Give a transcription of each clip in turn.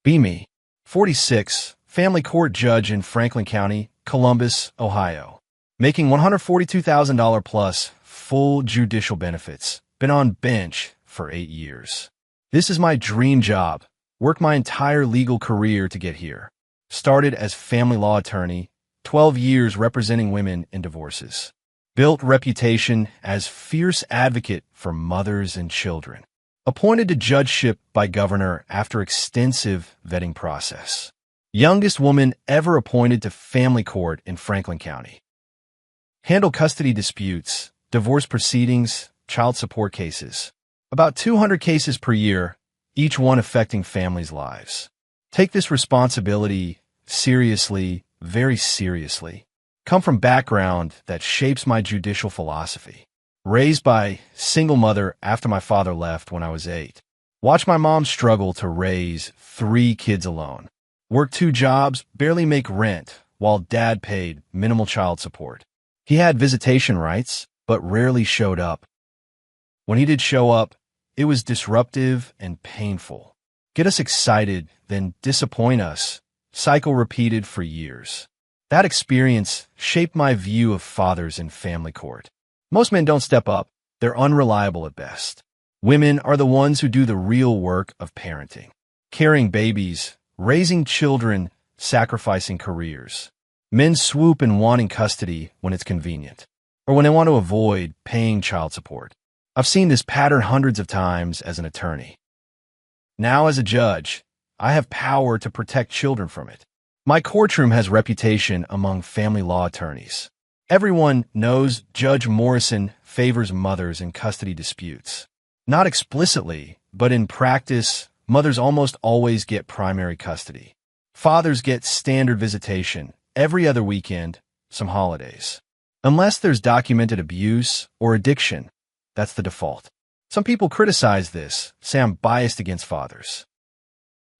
Be me, 46, family court judge in Franklin County, Columbus, Ohio. Making $142,000 plus, full judicial benefits. Been on bench for 8 years. This is my dream job. Worked my entire legal career to get here. Started as family law attorney, 12 years representing women in divorces. Built reputation as fierce advocate for mothers and children. Appointed to judgeship by governor after extensive vetting process. Youngest woman ever appointed to family court in Franklin County. Handle custody disputes, divorce proceedings, child support cases. About 200 cases per year, each one affecting families' lives. Take this responsibility seriously, very seriously. Come from background that shapes my judicial philosophy. Raised by single mother after my father left when I was 8. Watched my mom struggle to raise 3 kids alone. Worked 2 jobs, barely make rent, while dad paid minimal child support. He had visitation rights, but rarely showed up. When he did show up, it was disruptive and painful. Get us excited, then disappoint us. Cycle repeated for years. That experience shaped my view of fathers in family court. Most men don't step up. They're unreliable at best. Women are the ones who do the real work of parenting. Carrying babies, raising children, sacrificing careers. Men swoop in wanting custody when it's convenient, or when they want to avoid paying child support. I've seen this pattern hundreds of times as an attorney. Now as a judge, I have power to protect children from it. My courtroom has reputation among family law attorneys. Everyone knows Judge Morrison favors mothers in custody disputes. Not explicitly, but in practice, mothers almost always get primary custody. Fathers get standard visitation every other weekend, some holidays. Unless there's documented abuse or addiction, that's the default. Some people criticize this, say I'm biased against fathers.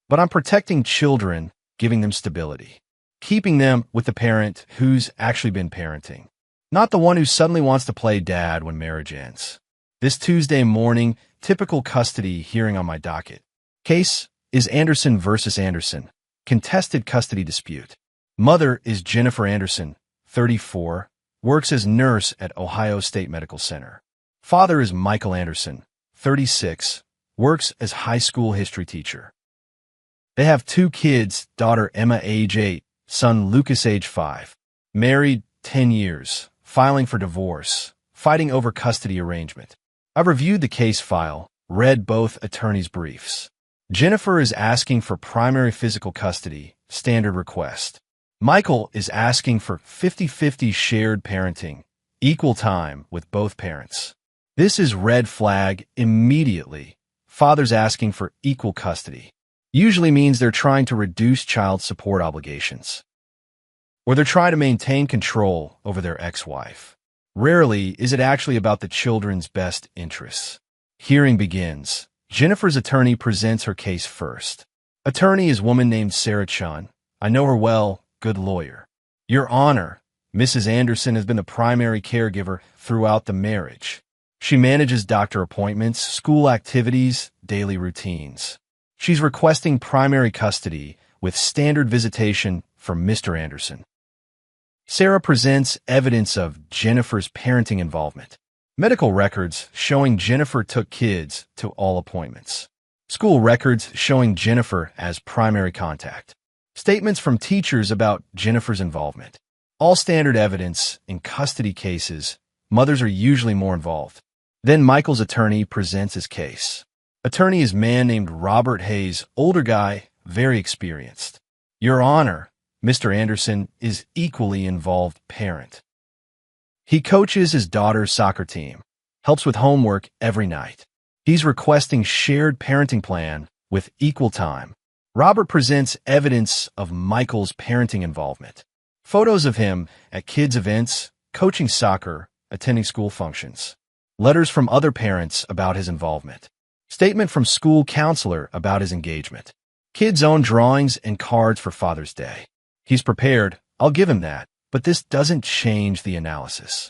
But I'm protecting children, giving them stability. Keeping them with the parent who's actually been parenting, not the one who suddenly wants to play dad when marriage ends. This Tuesday morning, typical custody hearing on my docket. Case is Anderson versus Anderson, contested custody dispute. Mother is Jennifer Anderson, 34, works as nurse at Ohio State Medical Center. Father is Michael Anderson, 36, works as high school history teacher. They have 2 kids, daughter Emma age 8, son Lucas age 5. Married 10 years, filing for divorce, fighting over custody arrangement. I've reviewed the case file, read both attorneys' briefs. Jennifer is asking for primary physical custody, standard request. Michael is asking for 50-50 shared parenting, equal time with both parents. This is red flag immediately. Father's asking for equal custody. Usually means they're trying to reduce child support obligations. Or they're trying to maintain control over their ex-wife. Rarely is it actually about the children's best interests. Hearing begins. Jennifer's attorney presents her case first. Attorney is woman named Sarah Chun. I know her well, good lawyer. Your Honor, Mrs. Anderson has been the primary caregiver throughout the marriage. She manages doctor appointments, school activities, daily routines. She's requesting primary custody with standard visitation from Mr. Anderson. Sarah presents evidence of Jennifer's parenting involvement. Medical records showing Jennifer took kids to all appointments. School records showing Jennifer as primary contact. Statements from teachers about Jennifer's involvement. All standard evidence in custody cases, mothers are usually more involved. Then Michael's attorney presents his case. Attorney is man named Robert Hayes, older guy, very experienced. Your Honor, Mr. Anderson is equally involved parent. He coaches his daughter's soccer team, helps with homework every night. He's requesting shared parenting plan with equal time. Robert presents evidence of Michael's parenting involvement. Photos of him at kids' events, coaching soccer, attending school functions. Letters from other parents about his involvement. Statement from school counselor about his engagement. Kids' own drawings and cards for Father's Day. He's prepared, I'll give him that, but this doesn't change the analysis.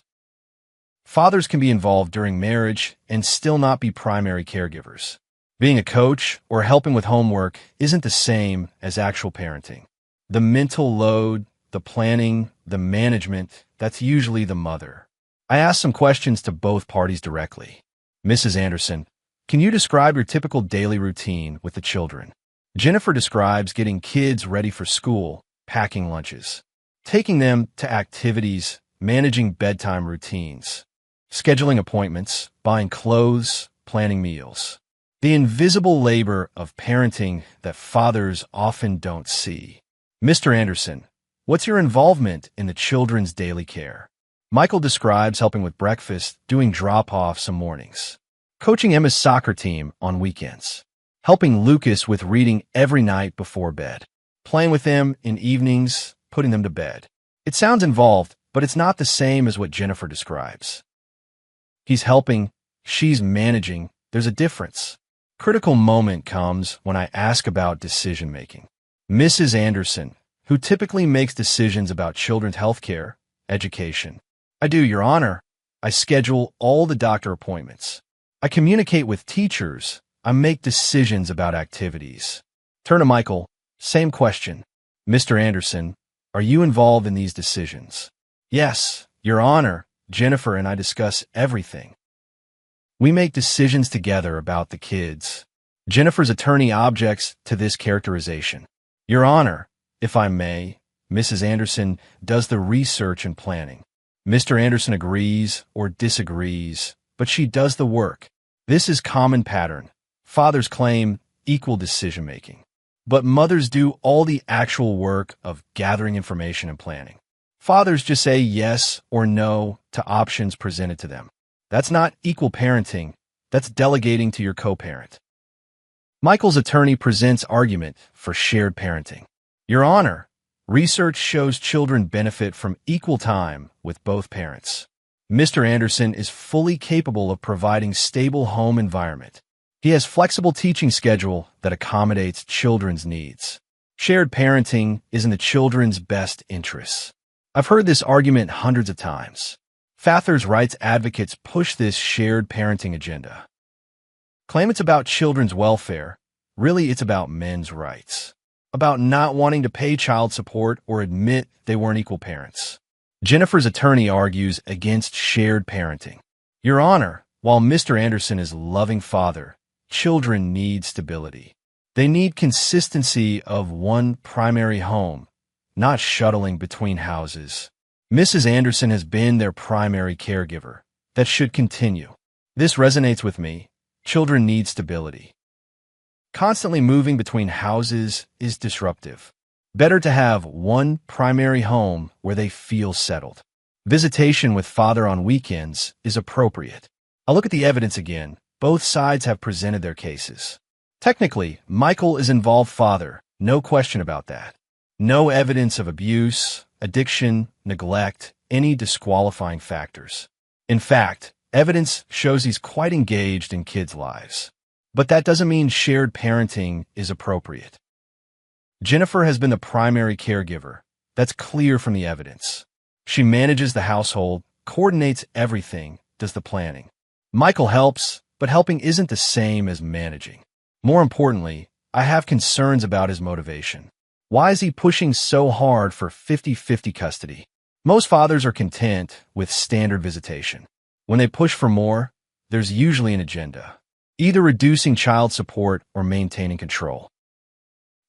Fathers can be involved during marriage and still not be primary caregivers. Being a coach or helping with homework isn't the same as actual parenting. The mental load, the planning, the management, that's usually the mother. I asked some questions to both parties directly. Mrs. Anderson, can you describe your typical daily routine with the children? Jennifer describes getting kids ready for school, packing lunches, taking them to activities, managing bedtime routines, scheduling appointments, buying clothes, planning meals. The invisible labor of parenting that fathers often don't see. Mr. Anderson, what's your involvement in the children's daily care? Michael describes helping with breakfast, doing drop-offs some mornings, coaching Emma's soccer team on weekends, helping Lucas with reading every night before bed, playing with them in evenings, putting them to bed. It sounds involved, but it's not the same as what Jennifer describes. He's helping, she's managing, there's a difference. Critical moment comes when I ask about decision-making. Mrs. Anderson, who typically makes decisions about children's health care, education. I do, Your Honor. I schedule all the doctor appointments. I communicate with teachers. I make decisions about activities. Turn to Michael. Same question. Mr. Anderson, are you involved in these decisions? Yes, Your Honor. Jennifer and I discuss everything. We make decisions together about the kids. Jennifer's attorney objects to this characterization. Your Honor, if I may, Mrs. Anderson does the research and planning. Mr. Anderson agrees or disagrees, but she does the work. This is common pattern. Fathers claim equal decision-making, but mothers do all the actual work of gathering information and planning. Fathers just say yes or no to options presented to them. That's not equal parenting. That's delegating to your co-parent. Michael's attorney presents argument for shared parenting. Your Honor, research shows children benefit from equal time with both parents. Mr. Anderson is fully capable of providing stable home environment. He has flexible teaching schedule that accommodates children's needs. Shared parenting is in the children's best interests. I've heard this argument hundreds of times. Fathers' rights advocates push this shared parenting agenda. Claim it's about children's welfare. Really, it's about men's rights. About not wanting to pay child support or admit they weren't equal parents. Jennifer's attorney argues against shared parenting. Your Honor, while Mr. Anderson is a loving father, children need stability. They need consistency of one primary home, not shuttling between houses. Mrs. Anderson has been their primary caregiver. That should continue. This resonates with me. Children need stability. Constantly moving between houses is disruptive. Better to have one primary home where they feel settled. Visitation with father on weekends is appropriate. I'll look at the evidence again. Both sides have presented their cases. Technically, Michael is involved father. No question about that. No evidence of abuse, addiction, neglect, any disqualifying factors. In fact, evidence shows he's quite engaged in kids' lives. But that doesn't mean shared parenting is appropriate. Jennifer has been the primary caregiver. That's clear from the evidence. She manages the household, coordinates everything, does the planning. Michael helps, but helping isn't the same as managing. More importantly, I have concerns about his motivation. Why is he pushing so hard for 50-50 custody? Most fathers are content with standard visitation. When they push for more, there's usually an agenda, either reducing child support or maintaining control.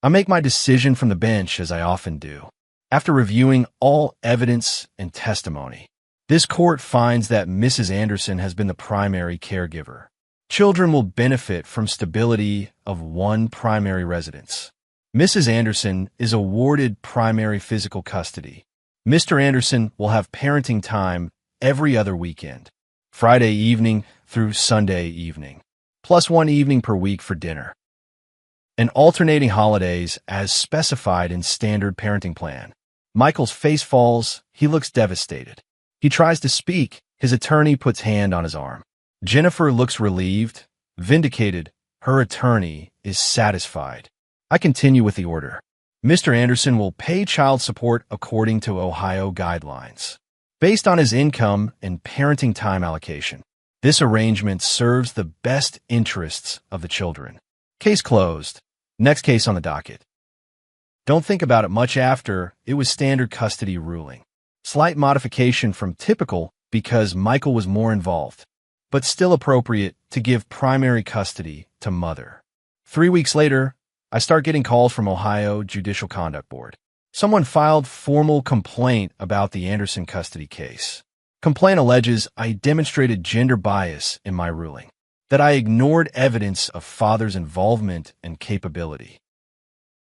I make my decision from the bench, as I often do. After reviewing all evidence and testimony, this court finds that Mrs. Anderson has been the primary caregiver. Children will benefit from stability of one primary residence. Mrs. Anderson is awarded primary physical custody. Mr. Anderson will have parenting time every other weekend, Friday evening through Sunday evening, plus one evening per week for dinner, and alternating holidays as specified in standard parenting plan. Michael's face falls. He looks devastated. He tries to speak. His attorney puts hand on his arm. Jennifer looks relieved, vindicated. Her attorney is satisfied. I continue with the order. Mr. Anderson will pay child support according to Ohio guidelines, based on his income and parenting time allocation. This arrangement serves the best interests of the children. Case closed. Next case on the docket. Don't think about it much after, it was standard custody ruling. Slight modification from typical because Michael was more involved, but still appropriate to give primary custody to mother. 3 weeks later, I start getting calls from Ohio Judicial Conduct Board. Someone filed formal complaint about the Anderson custody case. Complaint alleges I demonstrated gender bias in my ruling, that I ignored evidence of father's involvement and capability.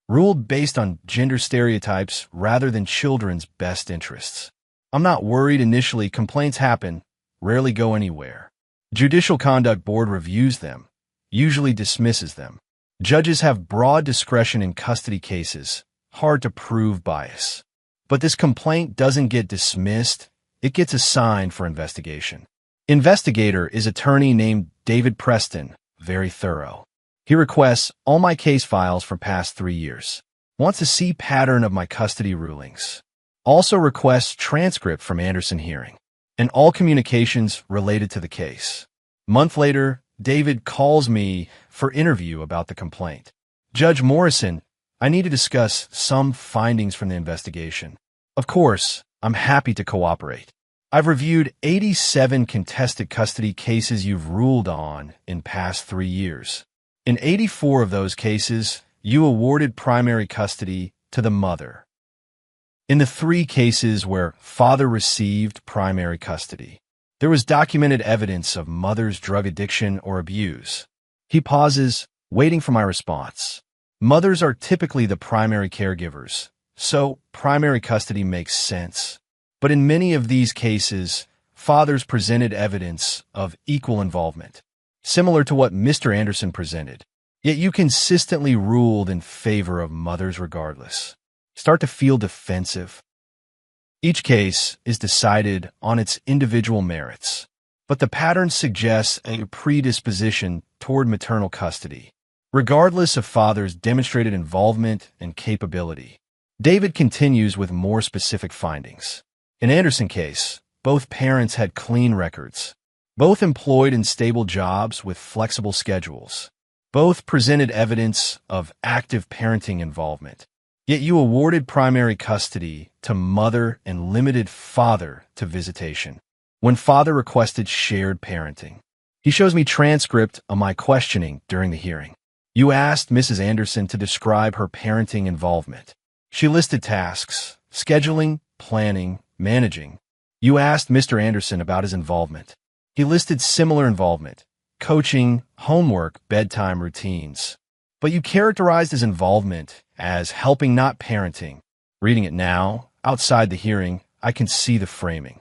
Ruled based on gender stereotypes rather than children's best interests. I'm not worried initially. Complaints happen, rarely go anywhere. Judicial Conduct Board reviews them, usually dismisses them. Judges have broad discretion in custody cases, hard to prove bias. But this complaint doesn't get dismissed, it gets assigned for investigation. Investigator is attorney named David Preston, very thorough. He requests all my case files for past 3 years. Wants to see pattern of my custody rulings. Also requests transcript from Anderson hearing and all communications related to the case. Month later, David calls me for interview about the complaint. Judge Morrison, I need to discuss some findings from the investigation. Of course, I'm happy to cooperate. I've reviewed 87 contested custody cases you've ruled on in past 3 years. In 84 of those cases, you awarded primary custody to the mother. In the 3 cases where father received primary custody, there was documented evidence of mother's drug addiction or abuse. He pauses, waiting for my response. Mothers are typically the primary caregivers, so primary custody makes sense. But in many of these cases, fathers presented evidence of equal involvement, similar to what Mr. Anderson presented. Yet you consistently ruled in favor of mothers regardless. Start to feel defensive. Each case is decided on its individual merits, but the pattern suggests a predisposition toward maternal custody, regardless of father's demonstrated involvement and capability. David continues with more specific findings. In Anderson case, both parents had clean records, both employed in stable jobs with flexible schedules. Both presented evidence of active parenting involvement. Yet you awarded primary custody to mother and limited father to visitation, when father requested shared parenting. He shows me transcript of my questioning during the hearing. You asked Mrs. Anderson to describe her parenting involvement. She listed tasks, scheduling, planning, managing. You asked Mr. Anderson about his involvement. He listed similar involvement, coaching, homework, bedtime routines. But you characterized his involvement as helping, not parenting. Reading it now, outside the hearing, I can see the framing.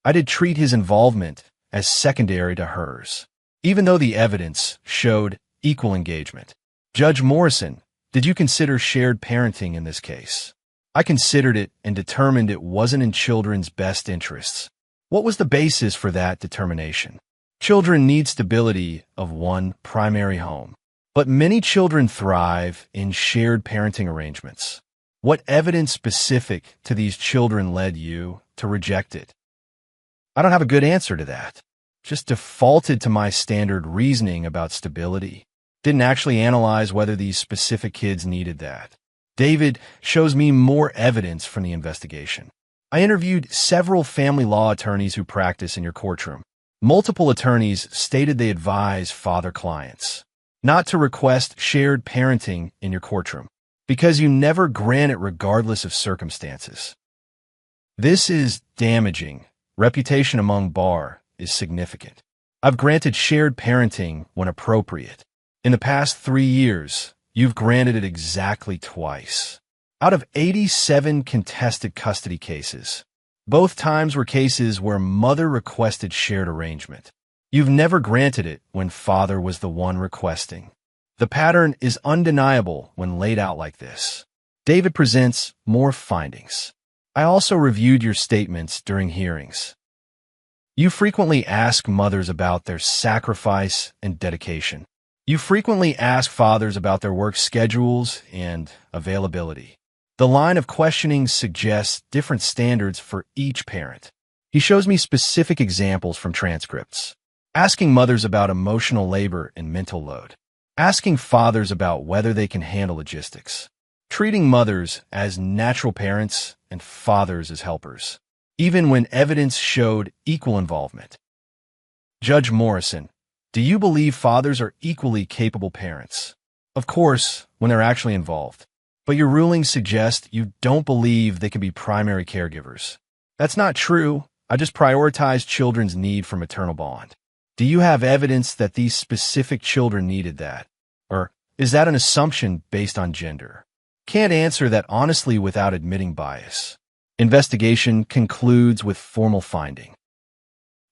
I did treat his involvement as secondary to hers, even though the evidence showed equal engagement. Judge Morrison, did you consider shared parenting in this case? I considered it and determined it wasn't in children's best interests. What was the basis for that determination? Children need stability of one primary home, but many children thrive in shared parenting arrangements. What evidence specific to these children led you to reject it? I don't have a good answer to that. Just defaulted to my standard reasoning about stability. Didn't actually analyze whether these specific kids needed that. David shows me more evidence from the investigation. I interviewed several family law attorneys who practice in your courtroom. Multiple attorneys stated they advise father clients not to request shared parenting in your courtroom because you never grant it regardless of circumstances. This is damaging. Reputation among bar is significant. I've granted shared parenting when appropriate. In the past 3 years, you've granted it exactly twice. Out of 87 contested custody cases, both times were cases where mother requested shared arrangement. You've never granted it when father was the one requesting. The pattern is undeniable when laid out like this. David presents more findings. I also reviewed your statements during hearings. You frequently ask mothers about their sacrifice and dedication. You frequently ask fathers about their work schedules and availability. The line of questioning suggests different standards for each parent. He shows me specific examples from transcripts. asking mothers about emotional labor and mental load, asking fathers about whether they can handle logistics, treating mothers as natural parents and fathers as helpers, even when evidence showed equal involvement. Judge Morrison, do you believe fathers are equally capable parents? Of course, when they're actually involved. But your rulings suggest you don't believe they can be primary caregivers. That's not true. I just prioritize children's need for maternal bond. Do you have evidence that these specific children needed that? Or is that an assumption based on gender? Can't answer that honestly without admitting bias. Investigation concludes with formal finding.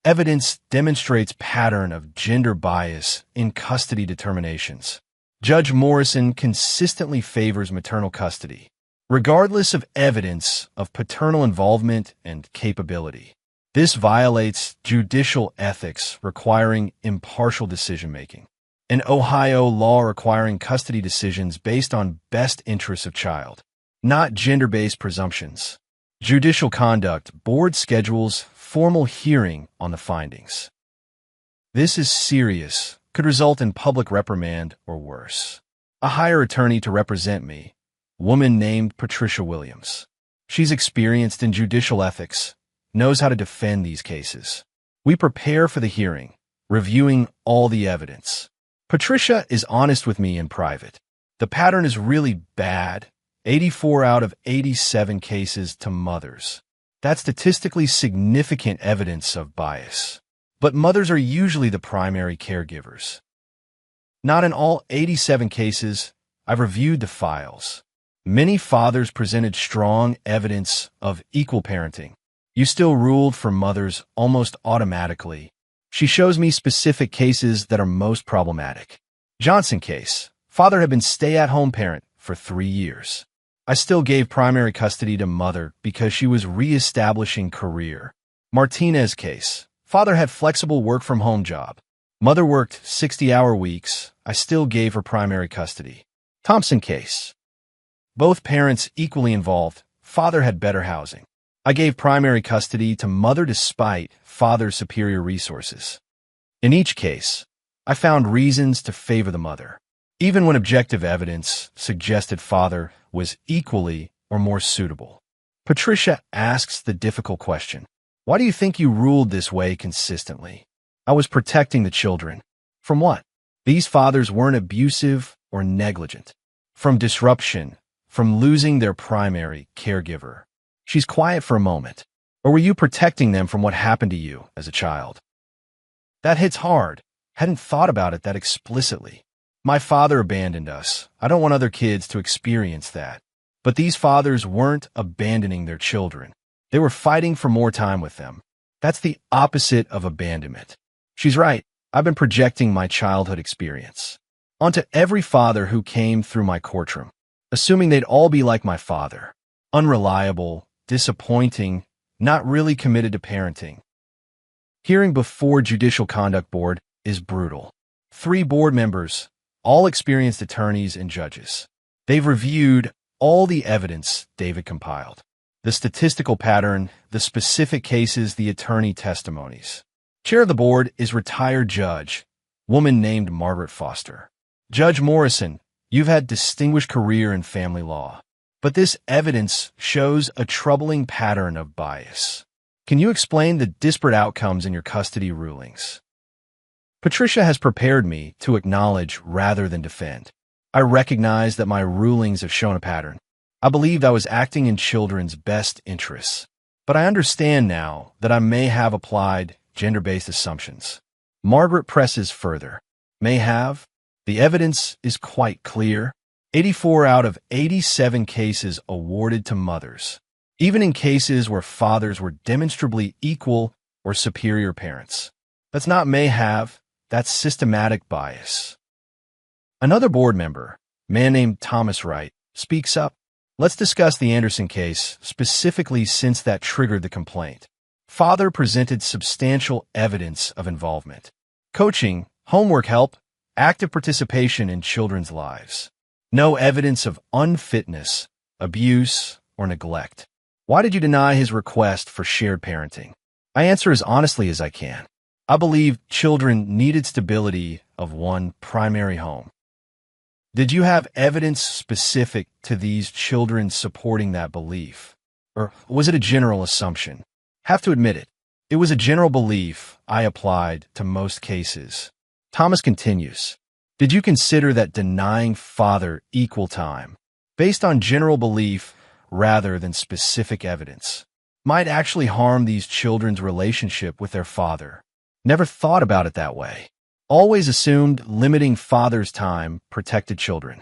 Evidence demonstrates pattern of gender bias in custody determinations. Judge Morrison consistently favors maternal custody, regardless of evidence of paternal involvement and capability. This violates judicial ethics requiring impartial decision-making, and Ohio law requiring custody decisions based on best interests of child, not gender-based presumptions. Judicial Conduct Board schedules formal hearing on the findings. This is serious, could result in public reprimand or worse. I hire attorney to represent me, woman named Patricia Williams. She's experienced in judicial ethics, knows how to defend these cases. We prepare for the hearing, reviewing all the evidence. Patricia is honest with me in private. The pattern is really bad, 84 out of 87 cases to mothers. That's statistically significant evidence of bias. But mothers are usually the primary caregivers. Not in all 87 cases. I've reviewed the files. Many fathers presented strong evidence of equal parenting. You still ruled for mothers almost automatically. She shows me specific cases that are most problematic. Johnson case. Father had been stay-at-home parent for 3 years. I still gave primary custody to mother because she was reestablishing career. Martinez case. Father had flexible work-from-home job. Mother worked 60-hour weeks. I still gave her primary custody. Thompson case. Both parents equally involved. Father had better housing. I gave primary custody to mother despite father's superior resources. In each case, I found reasons to favor the mother, even when objective evidence suggested father was equally or more suitable. Patricia asks the difficult question. Why do you think you ruled this way consistently? I was protecting the children. From what? These fathers weren't abusive or negligent. From disruption, from losing their primary caregiver. She's quiet for a moment. Or were you protecting them from what happened to you as a child? That hits hard. Hadn't thought about it that explicitly. My father abandoned us. I don't want other kids to experience that. But these fathers weren't abandoning their children. They were fighting for more time with them. That's the opposite of abandonment. She's right. I've been projecting my childhood experience onto every father who came through my courtroom, assuming they'd all be like my father. Unreliable, disappointing, not really committed to parenting. Hearing before Judicial Conduct Board is brutal. 3 board members, all experienced attorneys and judges. They've reviewed all the evidence David compiled. The statistical pattern, the specific cases, the attorney testimonies. Chair of the board is retired judge, woman named Margaret Foster. Judge Morrison, you've had distinguished career in family law, but this evidence shows a troubling pattern of bias. Can you explain the disparate outcomes in your custody rulings? Patricia has prepared me to acknowledge rather than defend. I recognize that my rulings have shown a pattern. I believed I was acting in children's best interests, but I understand now that I may have applied gender-based assumptions. Margaret presses further. May have. The evidence is quite clear. 84 out of 87 cases awarded to mothers, even in cases where fathers were demonstrably equal or superior parents. That's not may have, that's systematic bias. Another board member, a man named Thomas Wright, speaks up. Let's discuss the Anderson case, specifically since that triggered the complaint. Father presented substantial evidence of involvement. Coaching, homework help, active participation in children's lives. No evidence of unfitness, abuse, or neglect. Why did you deny his request for shared parenting? I answer as honestly as I can. I believe children needed stability of one primary home. Did you have evidence specific to these children supporting that belief? Or was it a general assumption? Have to admit it. It was a general belief I applied to most cases. Thomas continues. Did you consider that denying father equal time, based on general belief rather than specific evidence, might actually harm these children's relationship with their father? Never thought about it that way. Always assumed limiting father's time protected children.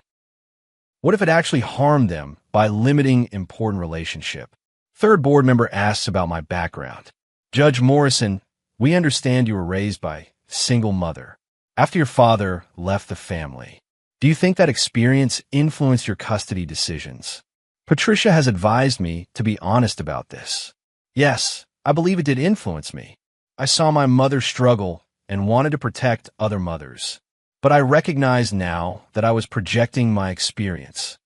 What if it actually harmed them by limiting important relationship? Third board member asks about my background. Judge Morrison, we understand you were raised by single mother. After your father left the family, do you think that experience influenced your custody decisions? Patricia has advised me to be honest about this. Yes, I believe it did influence me. I saw my mother struggle and wanted to protect other mothers. But I recognize now that I was projecting my experience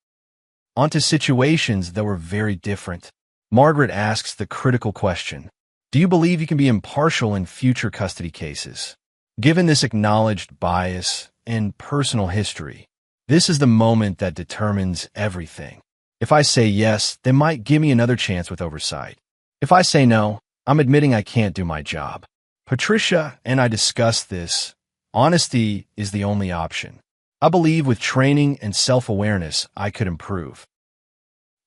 onto situations that were very different. Margaret asks the critical question. Do you believe you can be impartial in future custody cases? Given this acknowledged bias and personal history, this is the moment that determines everything. If I say yes, they might give me another chance with oversight. If I say no, I'm admitting I can't do my job. Patricia and I discussed this. Honesty is the only option. I believe with training and self-awareness, I could improve.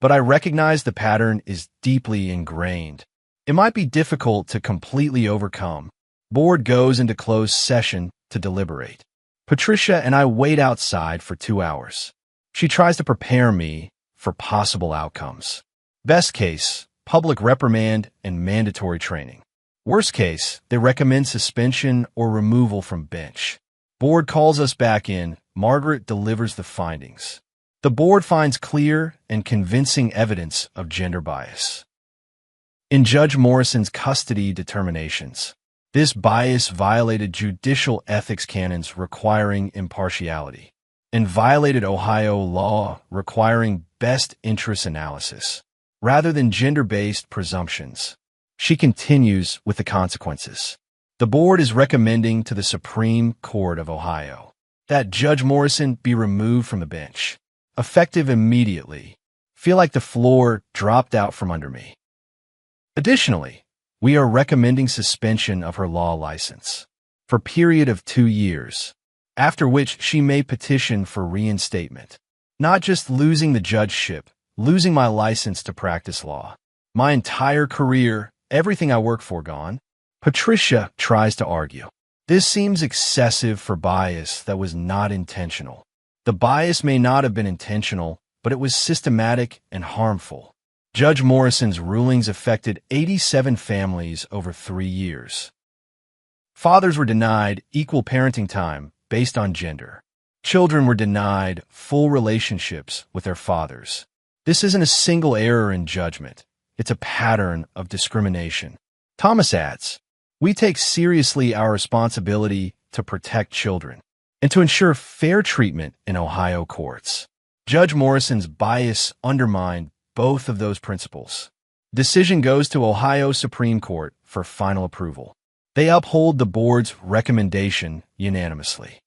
But I recognize the pattern is deeply ingrained. It might be difficult to completely overcome. Board goes into closed session to deliberate. Patricia and I wait outside for 2 hours. She tries to prepare me for possible outcomes. Best case, public reprimand and mandatory training. Worst case, they recommend suspension or removal from bench. Board calls us back in. Margaret delivers the findings. The board finds clear and convincing evidence of gender bias in Judge Morrison's custody determinations. This bias violated judicial ethics canons requiring impartiality and violated Ohio law requiring best interest analysis rather than gender-based presumptions. She continues with the consequences. The board is recommending to the Supreme Court of Ohio that Judge Morrison be removed from the bench, effective immediately. Feel like the floor dropped out from under me. Additionally, we are recommending suspension of her law license for a period of 2 years, after which she may petition for reinstatement. Not just losing the judgeship, losing my license to practice law. My entire career, everything I work for gone. Patricia tries to argue. This seems excessive for bias that was not intentional. The bias may not have been intentional, but it was systematic and harmful. Judge Morrison's rulings affected 87 families over 3 years. Fathers were denied equal parenting time based on gender. Children were denied full relationships with their fathers. This isn't a single error in judgment. It's a pattern of discrimination. Thomas adds, we take seriously our responsibility to protect children and to ensure fair treatment in Ohio courts. Judge Morrison's bias undermined both of those principles. Decision goes to Ohio Supreme Court for final approval. They uphold the board's recommendation unanimously.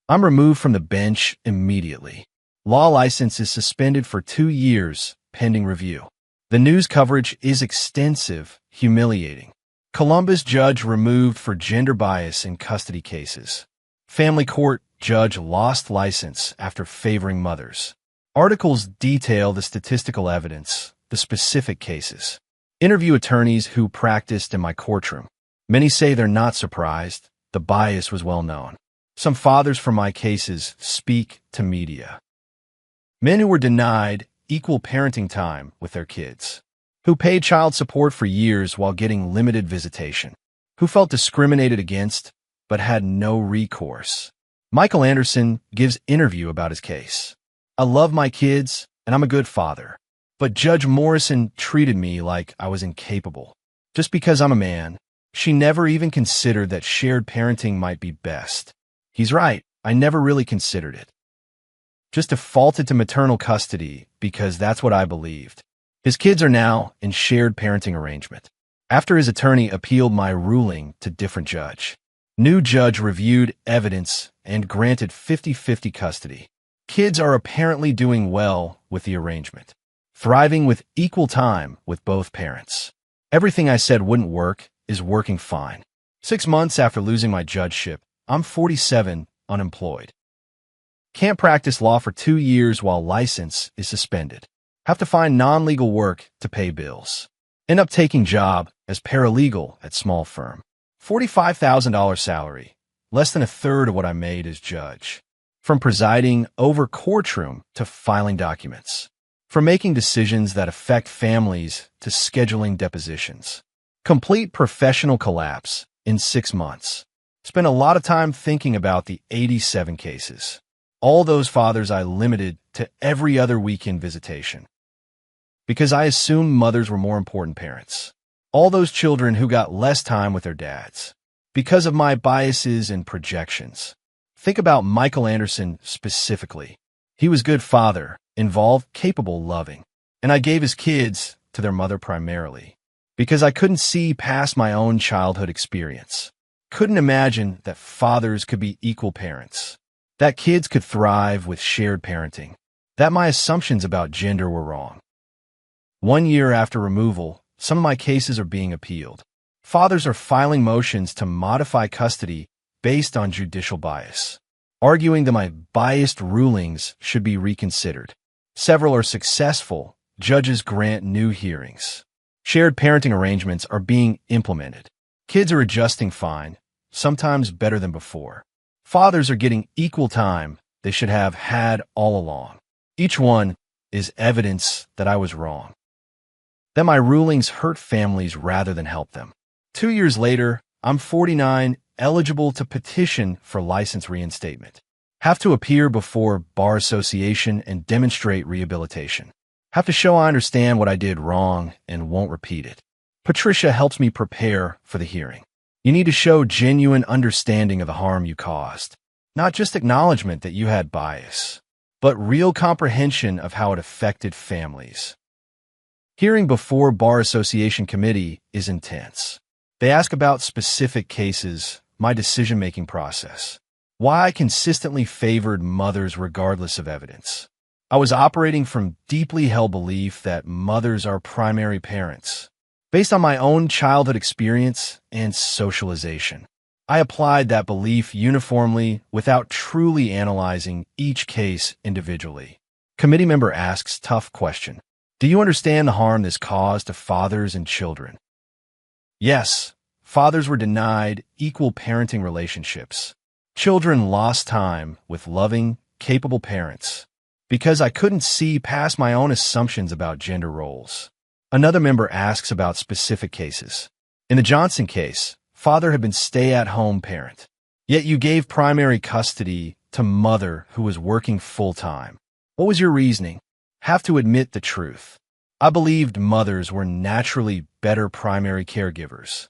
I'm removed from the bench immediately. Law license is suspended for 2 years pending review. The news coverage is extensive, humiliating. Columbus judge removed for gender bias in custody cases. Family court judge lost license after favoring mothers. Articles detail the statistical evidence, the specific cases. Interview attorneys who practiced in my courtroom. Many say they're not surprised. The bias was well known. Some fathers from my cases speak to media. Men who were denied equal parenting time with their kids, who paid child support for years while getting limited visitation, who felt discriminated against but had no recourse. Michael Anderson gives interview about his case. I love my kids, and I'm a good father. But Judge Morrison treated me like I was incapable. Just because I'm a man, she never even considered that shared parenting might be best. He's right, I never really considered it. Just defaulted to maternal custody because that's what I believed. His kids are now in shared parenting arrangement. After his attorney appealed my ruling to different judge. New judge reviewed evidence and granted 50-50 custody. Kids are apparently doing well with the arrangement, thriving with equal time with both parents. Everything I said wouldn't work is working fine. 6 months after losing my judgeship, I'm 47, unemployed. Can't practice law for 2 years while license is suspended. Have to find non-legal work to pay bills. End up taking job as paralegal at small firm. $45,000 salary, less than a third of what I made as judge. From presiding over courtroom to filing documents. From making decisions that affect families to scheduling depositions. Complete professional collapse in 6 months. Spent a lot of time thinking about the 87 cases. All those fathers I limited to every other weekend visitation. Because I assumed mothers were more important parents. All those children who got less time with their dads. Because of my biases and projections. Think about Michael Anderson specifically. He was a good father, involved, capable, loving. And I gave his kids to their mother primarily. Because I couldn't see past my own childhood experience. Couldn't imagine that fathers could be equal parents. That kids could thrive with shared parenting. That my assumptions about gender were wrong. 1 year after removal, some of my cases are being appealed. Fathers are filing motions to modify custody based on judicial bias, arguing that my biased rulings should be reconsidered. Several are successful. Judges grant new hearings. Shared parenting arrangements are being implemented. Kids are adjusting fine, sometimes better than before. Fathers are getting equal time they should have had all along. Each one is evidence that I was wrong. That my rulings hurt families rather than help them. 2 years later, I'm 49, eligible to petition for license reinstatement. Have to appear before Bar Association and demonstrate rehabilitation. Have to show I understand what I did wrong and won't repeat it. Patricia helps me prepare for the hearing. You need to show genuine understanding of the harm you caused. Not just acknowledgement that you had bias, but real comprehension of how it affected families. Hearing before Bar Association committee is intense. They ask about specific cases, my decision-making process, why I consistently favored mothers regardless of evidence. I was operating from deeply held belief that mothers are primary parents. Based on my own childhood experience and socialization, I applied that belief uniformly without truly analyzing each case individually. Committee member asks tough question. Do you understand the harm this caused to fathers and children? Yes, fathers were denied equal parenting relationships. Children lost time with loving, capable parents because I couldn't see past my own assumptions about gender roles. Another member asks about specific cases. In the Johnson case, father had been stay-at-home parent, yet you gave primary custody to mother who was working full-time. What was your reasoning? Have to admit the truth. I believed mothers were naturally better primary caregivers.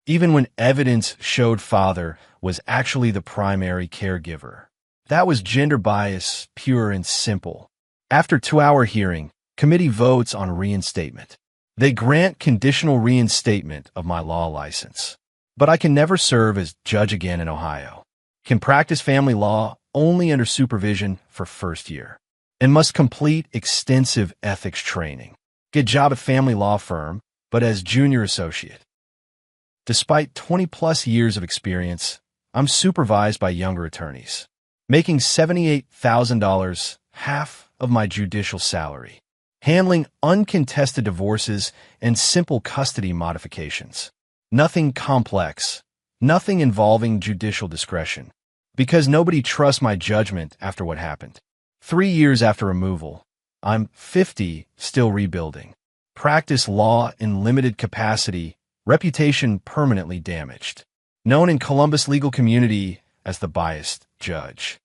Even when evidence showed father was actually the primary caregiver. That was gender bias, pure and simple. After 2-hour hearing, committee votes on reinstatement. They grant conditional reinstatement of my law license. But I can never serve as judge again in Ohio. Can practice family law only under supervision for first year. And must complete extensive ethics training. Get job at family law firm, but as junior associate. Despite 20-plus years of experience, I'm supervised by younger attorneys, making $78,000, half of my judicial salary, handling uncontested divorces and simple custody modifications. Nothing complex, nothing involving judicial discretion, because nobody trusts my judgment after what happened. 3 years after removal, I'm 50, still rebuilding. Practice law in limited capacity, reputation permanently damaged. Known in Columbus legal community as the biased judge.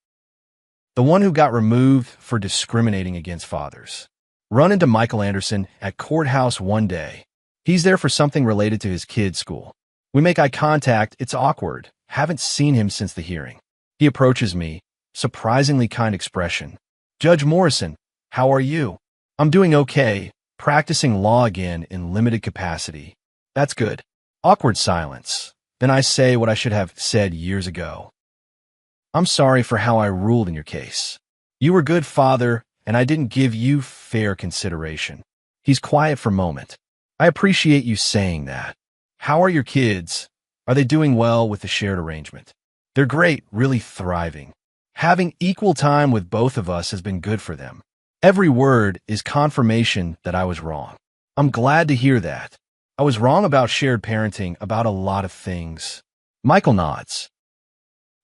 The one who got removed for discriminating against fathers. Run into Michael Anderson at courthouse one day. He's there for something related to his kid's school. We make eye contact, it's awkward. Haven't seen him since the hearing. He approaches me, surprisingly kind expression. Judge Morrison, how are you? I'm doing okay, practicing law again in limited capacity. That's good. Awkward silence. Then I say what I should have said years ago. I'm sorry for how I ruled in your case. You were a good father, and I didn't give you fair consideration. He's quiet for a moment. I appreciate you saying that. How are your kids? Are they doing well with the shared arrangement? They're great, really thriving. Having equal time with both of us has been good for them. Every word is confirmation that I was wrong. I'm glad to hear that. I was wrong about shared parenting, about a lot of things. Michael nods.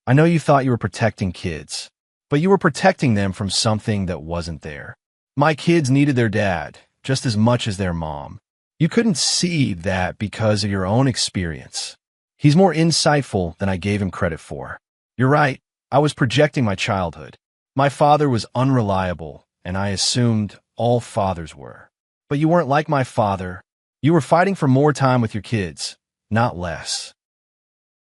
I know you thought you were protecting kids, but you were protecting them from something that wasn't there. My kids needed their dad just as much as their mom. You couldn't see that because of your own experience. He's more insightful than I gave him credit for. You're right, I was projecting my childhood. My father was unreliable, and I assumed all fathers were. But you weren't like my father. You were fighting for more time with your kids, not less.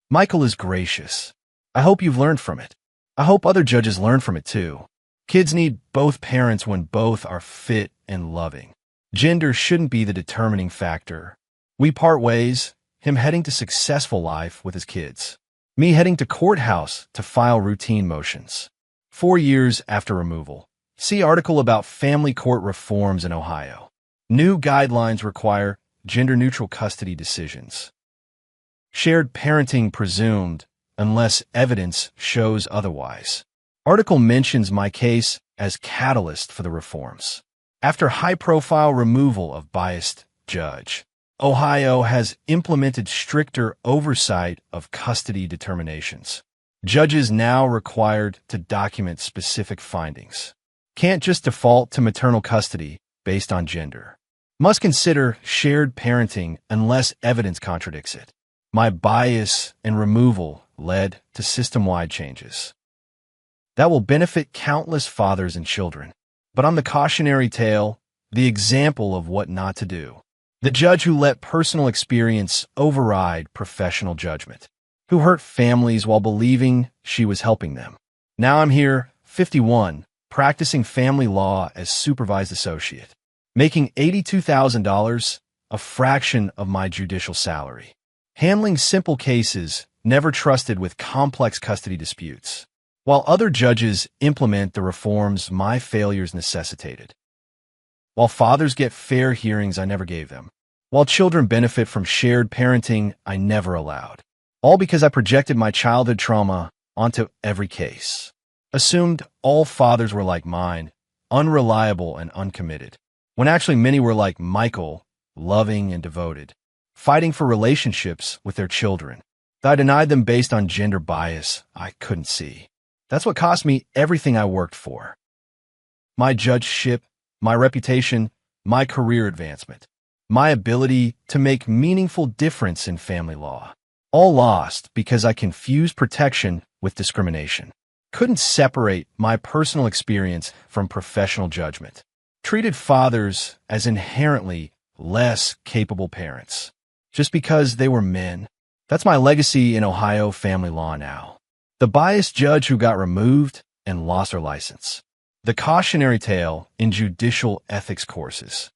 Michael is gracious. I hope you've learned from it. I hope other judges learn from it too. Kids need both parents when both are fit and loving. Gender shouldn't be the determining factor. We part ways, him heading to successful life with his kids. Me heading to courthouse to file routine motions. 4 years after removal. See article about family court reforms in Ohio. New guidelines require gender-neutral custody decisions. Shared parenting presumed, unless evidence shows otherwise. Article mentions my case as catalyst for the reforms. After high-profile removal of biased judge, Ohio has implemented stricter oversight of custody determinations. Judges now required to document specific findings. Can't just default to maternal custody based on gender. Must consider shared parenting unless evidence contradicts it. My bias and removal led to system-wide changes that will benefit countless fathers and children. But on the cautionary tale, the example of what not to do. The judge who let personal experience override professional judgment, who hurt families while believing she was helping them. Now I'm here, 51, practicing family law as supervised associate, making $82,000, a fraction of my judicial salary. Handling simple cases, never trusted with complex custody disputes. While other judges implement the reforms my failures necessitated. While fathers get fair hearings I never gave them. While children benefit from shared parenting I never allowed. All because I projected my childhood trauma onto every case. Assumed all fathers were like mine, unreliable and uncommitted. When actually many were like Michael, loving and devoted. Fighting for relationships with their children. I denied them based on gender bias I couldn't see. That's what cost me everything I worked for. My judgeship, my reputation, my career advancement, my ability to make meaningful difference in family law. All lost because I confused protection with discrimination. Couldn't separate my personal experience from professional judgment. Treated fathers as inherently less capable parents. Just because they were men. That's my legacy in Ohio family law now. The biased judge who got removed and lost her license. The cautionary tale in judicial ethics courses.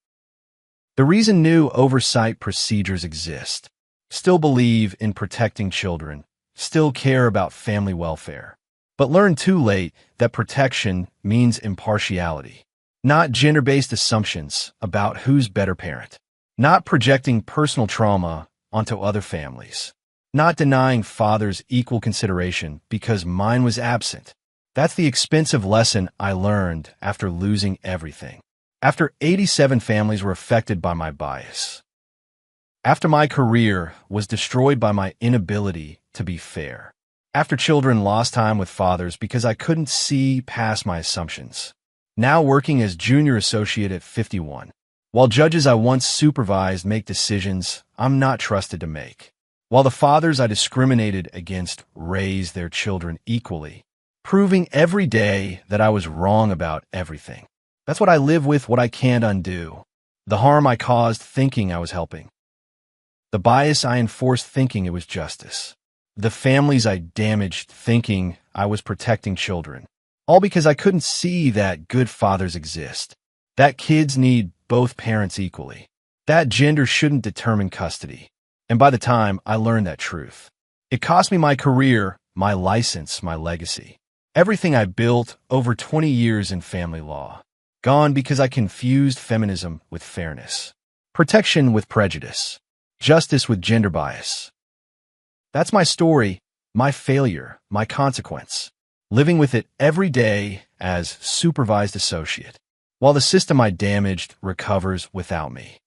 The reason new oversight procedures exist. Still believe in protecting children. Still care about family welfare. But learn too late that protection means impartiality. Not gender-based assumptions about who's better parent. Not projecting personal trauma onto other families. Not denying fathers equal consideration because mine was absent. That's the expensive lesson I learned after losing everything. After 87 families were affected by my bias. After my career was destroyed by my inability to be fair. After children lost time with fathers because I couldn't see past my assumptions. Now working as junior associate at 51. While judges I once supervised make decisions I'm not trusted to make. While the fathers I discriminated against raise their children equally, proving every day that I was wrong about everything. That's what I live with, what I can't undo. The harm I caused thinking I was helping. The bias I enforced thinking it was justice. The families I damaged thinking I was protecting children. All because I couldn't see that good fathers exist. That kids need both parents equally. That gender shouldn't determine custody. And by the time I learned that truth, it cost me my career, my license, my legacy. Everything I built over 20 years in family law. Gone because I confused feminism with fairness. Protection with prejudice. Justice with gender bias. That's my story, my failure, my consequence. Living with it every day as supervised associate, while the system I damaged recovers without me.